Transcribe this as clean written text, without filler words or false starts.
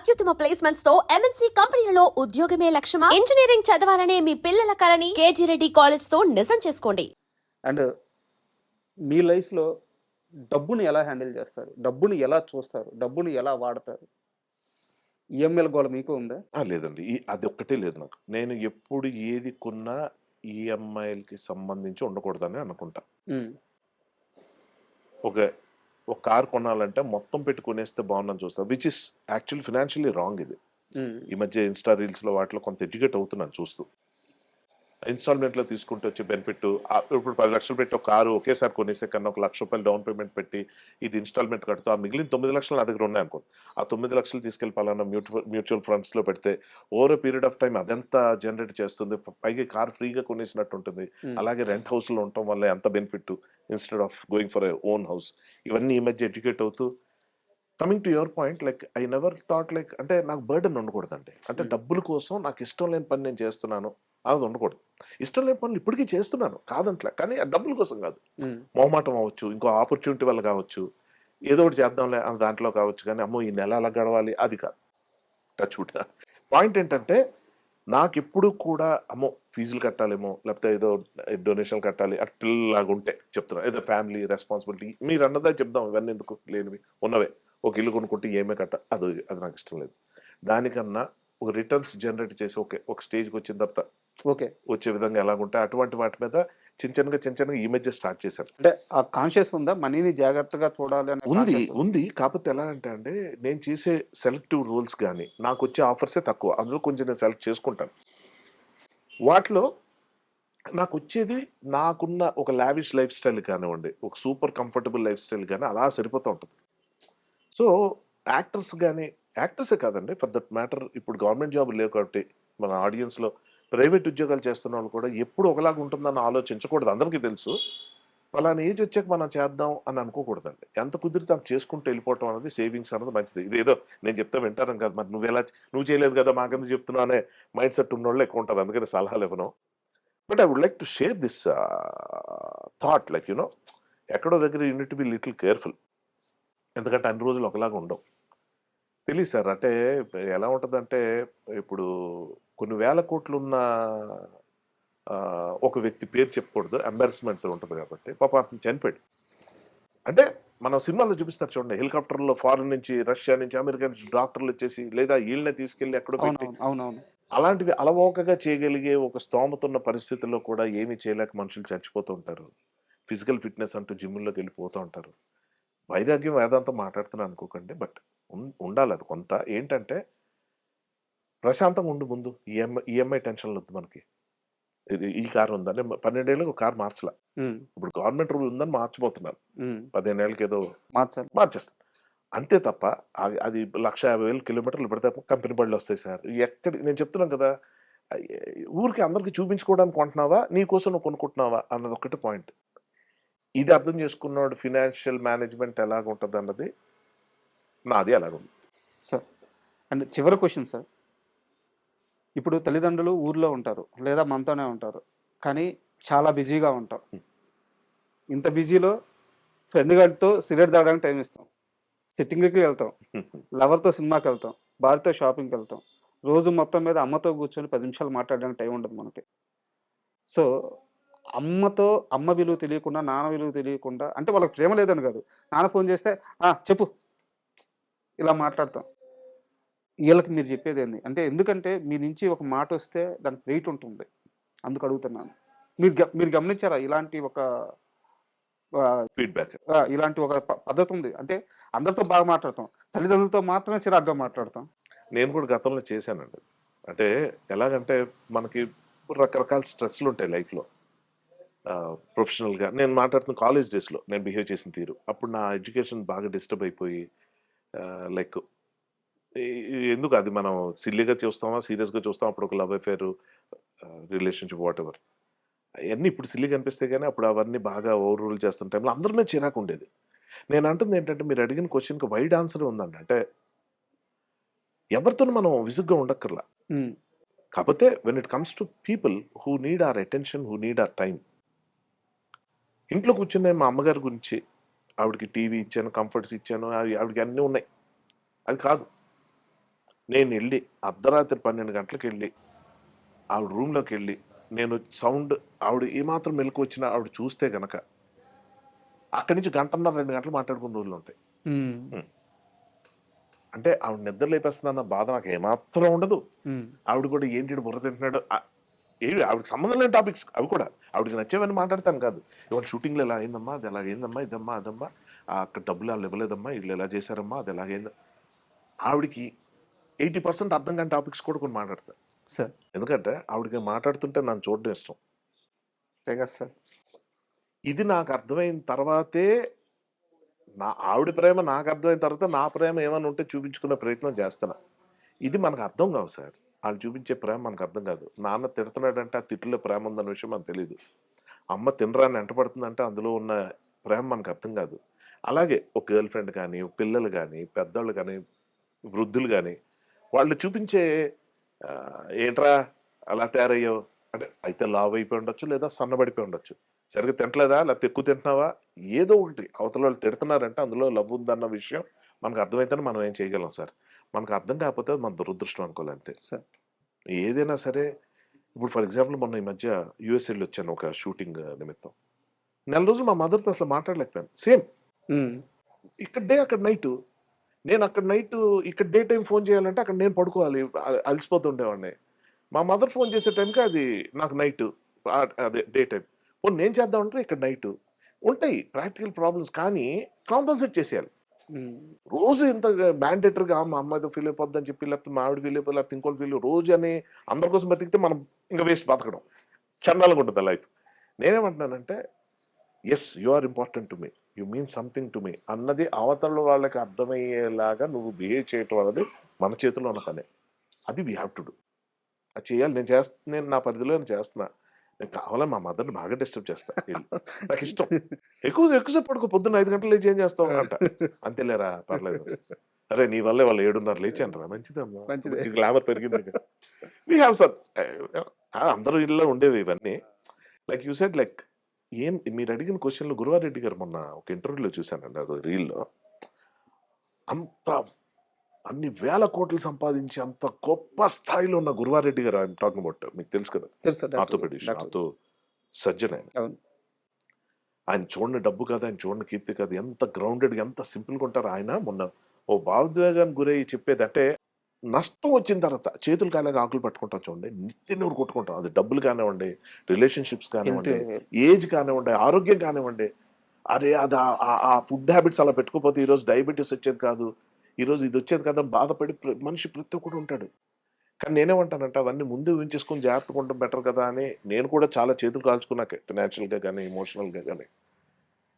అత్యుత్తమ ప్లేస్మెంట్స్ తో ఎంఎన్సీ కంపెనీలలో ఉద్యోగమే లక్ష్యమా? ఇంజనీరింగ్ చదవాలనే మీ పిల్లల కలని కేజీ రెడ్డి కాలేజ్ తో నిజం చేసుకోండి. అండ్ మీ లైఫ్‌లో డబ్బుని ఎలా హ్యాండిల్ చేస్తారు? డబ్బుని ఎలా చూస్తారు? డబ్బుని ఎలా వాడతారు? ఈఎంఐల గోల మీకు ఉందా? లేదండి. అదొక్కటే లేదు నాకు. నేను ఎప్పుడు ఏది కొన్నా ఈఎంఐలకి సంబంధించి ఉండకూడదని అనుకుంటా. హ్మ్. ఒక ఒక కార్ కొనాలంటే మొత్తం పెట్టి కొనేస్తే బావుండని చూస్తా. Which is actually financially wrong ఇది. హ్మ్. ఈ మధ్య ఇన్‌స్టా రీల్స్‌లో వాటిలో కొంత ఎడ్యుకేట్ అవుతున్నాను చూస్తూ. ఇన్‌స్టాల్‌మెంట్‌లో తీసుకుంటే వచ్చే బెనిఫిట్ ఇప్పుడు 10,00,000 పెట్టి ఒక కారు ఒకేసారి కొనేసే కన్నా ఒక రూ. 1,00,000 డౌన్ పేమెంట్ పెట్టి ఇది ఇన్‌స్టాల్‌మెంట్ కడుతూ ఆ మిగిలిన 9,00,000 నా దగ్గర ఉన్నాయనుకోండి. ఆ 9,00,000 తీసుకెళ్ళి పలానా మ్యూచువల్ ఫండ్స్‌లో పెడితే over a period of time అదెంత జనరేట్ చేస్తుంది. పైగా కార్ ఫ్రీగా కొనేసినట్టు ఉంటుంది. హ్మ్. అలాగే రెంట్ హౌస్‌లో ఉండటం వల్ల ఎంత benefit instead of going for a own house. ఇవన్నీ ఈ మధ్య ఎడ్యుకేట్ అవుతూ coming to your point I never thought అంటే నాకు బర్డెన్ ఉండకూడదండి. అంటే హ్మ్. డబ్బుల కోసం నాకు ఇష్టం లేని పని నేను చేస్తున్నాను అది ఉండకూడదు. ఇష్టం లేని పనులు ఇప్పటికీ చేస్తున్నాను కాదంట్లే. కానీ ఆ డబ్బుల కోసం కాదు. హ్మ్. మొహమాటం అవ్వచ్చు, ఇంకో ఆపర్చునిటీ వల్ల కావచ్చు, ఏదో ఒకటి చేద్దాంలే అన్న దాంట్లో కావచ్చు. కానీ అమ్మో! ఈ నెల అలా గడవాలి అది కాదు. Touch wood. పాయింట్ ఏంటంటే నాకెప్పుడు కూడా అమ్మో! ఫీజులు కట్టాలేమో, లేకపోతే ఏదో డొనేషన్‌లు కట్టాలి అటు పిల్లలాగా ఉంటే చెప్తున్నా. ఏదో ఫ్యామిలీ రెస్పాన్సిబిలిటీ మీరన్నదే చెప్దాం ఇవన్నీ ఎందుకు లేనివి ఉన్నవే. ఒక ఇల్లు కొనుక్కుంటే ఈఎంఐ అది అది నాకు ఇష్టం లేదు. దానికన్నా ఒక రిటర్న్స్ జనరేట్ చేసి ఒక స్టేజ్‌కొచ్చిన తర్వాత ఓకే. వచ్చే విధంగా ఎలాగుంటాయి అటువంటి వాటి మీద చిన్న చిన్నగా ఈ మధ్య స్టార్ట్ చేశాను. అంటే ఆ కాన్షియస్ ఉందా? మనీని జాగ్రత్తగా చూడాలి అనే ఉంది. కాన్షియస్? ఉంది. కాపోతే ఎలా అంటే అండి, నేను చేసే సెలెక్టివ్ రూల్స్ గాని, నాకొచ్చే ఆఫర్సే తక్కువ. అందులో కొంచెం నేను సెలెక్ట్ చేసుకుంటాను. వాటిలో నాకొచ్చేది నాకున్న ఒక లావిష్ లైఫ్ స్టైల్ కానివ్వండి, ఒక సూపర్ కంఫర్టబుల్ లైఫ్ స్టైల్ గాని అలా సరిపోతా ఉంటది. సో, యాక్టర్స్ గాని యాక్టర్సే కాదండి ఫర్ దట్ మ్యాటర్ ఇప్పుడు గవర్నమెంట్ జాబ్‌లు లేవు కాబట్టి, మన ఆడియన్స్‌లో ప్రైవేట్ ఉద్యోగాలు చేస్తున్నోళ్ళు కూడా ఎప్పుడు ఒకలాగా ఉంటుందని ఆలోచించకూడదు. అందరికీ తెలుసు. పలానా ఏజ్ వచ్చాక మనం చేద్దాం అని అనుకోకూడదండి. ఎంత కుదిరితే అంత చేసుకుంటూ వెళ్ళిపోవటం అనేది సేవింగ్స్ అన్నది మంచిది. ఇదేదో నేను చెప్తే వింటారని కాదు. మరి నువ్వు చేయలేదు కదా! మాకెందుకు చెప్తున్నావు అనే మైండ్ సెట్ ఉన్నోళ్ళే ఎక్కువ ఉంటారు. అందుకని సలహాలు ఇవ్వను. But I would like to share this thought ఎక్కడో దగ్గర you need to be little careful. ఎందుకంటే అన్ని రోజులు ఒకలాగా ఉండవు. తెలీదు సార్. అంటే ఎలా ఉంటదంటే ఇప్పుడు కొన్ని వేల కోట్లున్న ఒక వ్యక్తి పేరు చెప్పకూడదు. ఎంబారస్మెంట్ ఉంటది కాబట్టి. పాపం అతను చనిపోయాడు. అంటే మనం సినిమాల్లో చూపిస్తారు చూడండి. హెలికాప్టర్‌లో ఫారెన్ నుంచి, రష్యా నుంచి, అమెరికా నుంచి డాక్టర్‌లొచ్చేసి లేదా ఈళ్ళనే తీసుకెళ్ళి ఎక్కడో పెట్టి అవునవును. అవునవును. అలాంటివి అలవోకగా చేయగలిగే ఒక స్తోమత ఉన్న పరిస్థితుల్లో కూడా ఏమీ చేయలేక మనుషులు చచ్చిపోతూ ఉంటారు. ఫిజికల్ ఫిట్‌నెస్ అంటూ జిమ్‌ల్లోకెళ్ళి పోతా ఉంటారు. వైరాగ్యం, వేదాంతం మాట్లాడుతున్నాను అనుకోకండి. బట్ ఉండాలది కొంత. ఏంటంటే ప్రశాంతంగా ఉండు ముందు. ఈఎంఐ టెన్షన్‌లొద్దు మనకి. ఈ కార్ ఉందా? నేను 12 ఏళ్ళకి ఒక కార్ మార్చలా. హ్మ్. ఇప్పుడు గవర్నమెంట్ రూల్ ఉందని మార్చబోతున్నాను. హ్మ్. 15 ఏళ్ళకేదో మార్చాలి. మార్చేస్తాను. అంతే తప్ప అది 1,50,000 కిలోమీటర్లు పెడితే కంపెనీ బడులొస్తాయి సార్. నేను చెప్తున్నాను కదా! ఆహ్, ఊరికే అందరికి చూపించుకోవడానికి కొంటున్నావా? నీ కోసం నువ్వు కొనుక్కుంటున్నావా? అన్నదొక్కటే పాయింట్. ఇది అర్థం చేసుకున్నోడు ఫైనాన్షియల్ మేనేజ్‌మెంట్ ఎలాగుంటదన్నది నాది అలాగుంది. సార్ అండ్ చివరి క్వెషన్ సార్. ఇప్పుడు తల్లిదండ్రులు ఊర్లో ఉంటారు. లేదా మనతోనే ఉంటారు. కానీ చాలా బిజీగా ఉంటాం. హ్మ్. ఇంత బిజీలో ఫ్రెండ్ గాడితో సిగరెట్ తాగడానికి టైం ఇస్తాం. సిట్టింగ్‌కి వెళ్తాం. లవర్‌తో సినిమాకెళ్తాం. భార్యతో షాపింగ్‌కెళ్తాం. రోజు మొత్తం మీద అమ్మతో కూర్చొని 10 నిమిషాలు మాట్లాడడానికి టైం ఉండదు మనకి. సో, అమ్మతో అమ్మ విలువ తెలియకుండా, నాన్న విలువ తెలియకుండా అంటే వాళ్ళకి ప్రేమ లేదని కాదు. నాన్న ఫోను చేస్తే, "ఆ! చెప్పు" ఇలా మాట్లాడతాం. ఈళ్ళకి మీరు చెప్పేదేంది? అంటే ఎందుకంటే మీ నుంచి ఒక మాటొస్తే దానికి వెయిట్ ఉంటుంది. అందుకు అడుగుతున్నాను. మీరు గమనించారా ఇలాంటి ఒక ఆహ్, ఫీడ్‌బ్యాక్. ఇలాంటి ఒక పద్ధతుంది. అంటే అందరితో బాగా మాట్లాడతాం. తల్లిదండ్రులతో మాత్రమే చిరాకుగా మాట్లాడతాం. నేను కూడా గతంలో చేశానండి. అంటే ఎలాగంటే మనకి రకరకాల స్ట్రెస్‌లుంటాయి లైఫ్‌లో. ప్రొఫెషనల్‌గా నేను మాట్లాడుతున్న కాలేజ్ డేస్‌లో నేను బిహేవ్ చేసిన తీరు. అప్పుడు నా ఎడ్యుకేషన్ బాగా డిస్టర్బ్ అయిపోయి లైక్ ఎ ఎందుకు అది మనం సిల్లీగా చూస్తామా, సీరియస్‌గా చూస్తామా అప్పుడు ఒక లవ్ అఫేర్ రిలేషన్‌షిప్ వాటెవర్. అయన్నీ ఇప్పుడు సిల్లీగా అనిపిస్తాయి గానీ అప్పుడు అవన్నీ బాగా ఓవర్ రూల్ చేస్తున్న టైంలో అందరి మీద చిరాకుండేది. నేనంటుంది ఏంటంటే మీరు అడిగిన క్వెషన్‌కి వైడ్ ఆన్సరే ఉందండి. అంటే ఎవరితోను మనం విసుగ్గా ఉండక్కర్లా. హ్మ్. కాపోతే when it comes to people who need our attention, who need hour time. ఇంట్లో కూర్చొని నేను మా అమ్మగారి గురించి ఆవిడకి టీవీ ఇచ్చాను, కంఫర్ట్స్ ఇచ్చాను. ఆవిడకి అన్నీ ఉన్నాయి. అది కాదు. నేను వెళ్ళి అర్ధరాత్రి 12 గంటలకు వెళ్ళి ఆవిడ రూమ్లోకి వెళ్ళి నేను సౌండ్ ఆవిడ ఏమాత్రం మెలకు వచ్చినా ఆవిడ చూస్తే గనక అక్కడి నుంచి గంటన్నర 2 గంటలు మాట్లాడుకున్న రోజులు ఉంటాయి. అంటే ఆవిడ నిద్ర లేపేస్తున్నా బాధ నాకు ఏమాత్రం ఉండదు. ఆవిడ కూడా ఏంటి ఈడు బుర్ర తింటున్నాడు ఏవి ఆవిడకి సంబంధం లేని టాపిక్స్ అవి కూడా ఆవిడకి నచ్చేవని మాట్లాడతాను కాదు. ఇవాళ షూటింగ్లో ఎలా అయిందమ్మా, అది ఎలాగైందమ్మా, ఇదమ్మా అదమ్మా, అక్కడ డబ్బులు వాళ్ళు ఇవ్వలేదమ్మా, వీళ్ళు ఎలా చేశారమ్మా, అది ఎలాగైంది. ఆవిడకి 80% అర్థం కాని టాపిక్స్ కూడా కొన్ని మాట్లాడతారు సార్. ఎందుకంటే ఆవిడకి మాట్లాడుతుంటే నన్ను చూడడం ఇష్టం. అంతే కదా సార్. ఇది నాకు అర్థమైన తర్వాతే నా ఆవిడ ప్రేమ నాకు అర్థమైన తర్వాత నా ప్రేమ ఏమైనా ఉంటే చూపించుకునే ప్రయత్నం చేస్తున్నా. ఇది మనకు అర్థం కావు సార్. వాళ్ళు చూపించే ప్రేమ మనకు అర్థం కాదు. నాన్న తిడుతున్నాడంటే ఆ తిట్టులో ప్రేమ ఉందన్న విషయం మనకు తెలియదు. అమ్మ తినరాని ఎంటపడుతుందంటే అందులో ఉన్న ప్రేమ మనకు అర్థం కాదు. అలాగే ఒక గర్ల్ ఫ్రెండ్ కానీ, పిల్లలు కానీ, పెద్దోళ్ళు కానీ, వృద్ధులు కానీ వాళ్ళు చూపించే ఏంట్రా అలా తయారయ్యావు అంటే అయితే లావ్ అయిపోయి ఉండొచ్చు, లేదా సన్నబడిపోయి ఉండొచ్చు. సరిగ్గా తింటలేదా, లేకపోతే ఎక్కువ తింటున్నావా, ఏదో ఒకటి అవతల వాళ్ళు తిడుతున్నారంటే అందులో లవ్ ఉందన్న విషయం మనకు అర్థమైతేనే మనం ఏం చేయగలం సార్. మనకు అర్థం కాకపోతే మన దురదృష్టం అనుకోవాలి అంతే సార్. ఏదైనా సరే. ఇప్పుడు ఫర్ ఎగ్జాంపుల్ మొన్న ఈ మధ్య యూఎస్ వెళ్ళి వచ్చాను ఒక షూటింగ్ నిమిత్తం. నెల రోజులు మా మదర్తో అసలు మాట్లాడలేకపోయాను. సేమ్ ఇక్కడ డే అక్కడ నైట్. నేను అక్కడ నైట్ ఇక్కడ డే టైం ఫోన్ చేయాలంటే అక్కడ నేను పడుకోవాలి, అలసిపోతుండేవాడిని. మా మదర్ ఫోన్ చేసే టైంకి అది నాకు నైట్, అదే డే టైం. పోనీ నేను చేద్దామంటే ఇక్కడ నైట్. ఉంటాయి ప్రాక్టికల్ ప్రాబ్లమ్స్, కానీ కాంపన్సేట్ చేసేయాలి. రోజు ఇంత మ్యాండేటరీగా మా అమ్మ ఏదో ఫీల్ అయిపోద్ది అని చెప్పి, లేకపోతే మా ఆవిడ ఫీల్ అయిపోద్ది, లేకపోతే ఇంకోటి ఫీల్ రోజు అని అందరి కోసం బతికితే మనం ఇంకా వేస్ట్ బతకడం చండాలంగా ఉంటుంది లైఫ్. నేనేమంటున్నానంటే yes you are important to me, you mean something to me అన్నది అవతల వాళ్ళకి అర్థమయ్యేలాగా నువ్వు బిహేవ్ చేయటం అనేది మన చేతిలో ఉన్న పనే. అది వీ హ్యావ్ టు డూ. అది చేయాలి. నేను నా పరిధిలో నేను చేస్తున్నా. నేను కావాలని మా మదర్ని బాగా డిస్టర్బ్ చేస్తా. నాకు ఇష్టం. ఎక్కువసేపు పడుకో, పొద్దున్న 5 గంటలు లేచి ఏం చేస్తావు అంట. అంతేలేరా పర్లేదు. అరే నీ వల్లే వాళ్ళు 7:30 లేచాను రా, మంచిదమ్మా, మంచిదే. గ్లామర్ పెరిగింది. వీ హ్యావ్ సమ్ అందరూ ఇళ్ళలో ఉండేవి ఇవన్నీ. లైక్ యూ సెడ్ లైక్ ఏం మీరు అడిగిన క్వశ్చన్లు గురువారెడ్డి గారు మొన్న ఒక ఇంటర్వ్యూలో చూశానండి, అది రీల్లో. అంత అన్ని వేల కోట్లు సంపాదించి అంత గొప్ప స్థాయిలో ఉన్న గురువారెడ్డి గారు ఐఎమ్ టాకింగ్ అబౌట్, మీకు తెలుసు కదా, తెలుసు ఆర్థోపెడిషన్, ఆర్థో సర్జన్ ఆయన. అవును. ఆయన చూడని డబ్బు కాదు, ఆయన చూడని కీర్తి కాదు, ఎంత గ్రౌండెడ్గా ఎంత సింపుల్గా ఉంటారు ఆయన. మొన్న ఓ భావోద్వేగానికి గురై చెప్పేది అంటే నష్టం వచ్చిన తర్వాత చేతులు కాలేక ఆకులు పట్టుకుంటాం చూడండి, నిత్య నూరు కొట్టుకుంటాం. అది డబ్బులు కానివ్వండి, రిలేషన్షిప్స్ కానివ్వండి, ఏజ్ కానివ్వండి, ఆరోగ్యం కానివ్వండి. అరే అది ఆ ఫుడ్ హ్యాబిట్స్ అలా పెట్టుకోకపోతే ఈరోజు డయాబెటీస్ వచ్చేది కాదు, ఈరోజు ఇది వచ్చేది కదా, బాధపడి మనిషి ప్రతి ఒక్కడు ఉంటాడు. కానీ నేనేమంటానంటే అవన్నీ ముందు ఊహించేసుకొని జాగ్రత్తగా ఉండడం బెటర్ కదా అని నేను కూడా చాలా చేతులు కాల్చుకున్నాక, ఫినాన్షియల్గా కానీ ఎమోషనల్గా కానీ.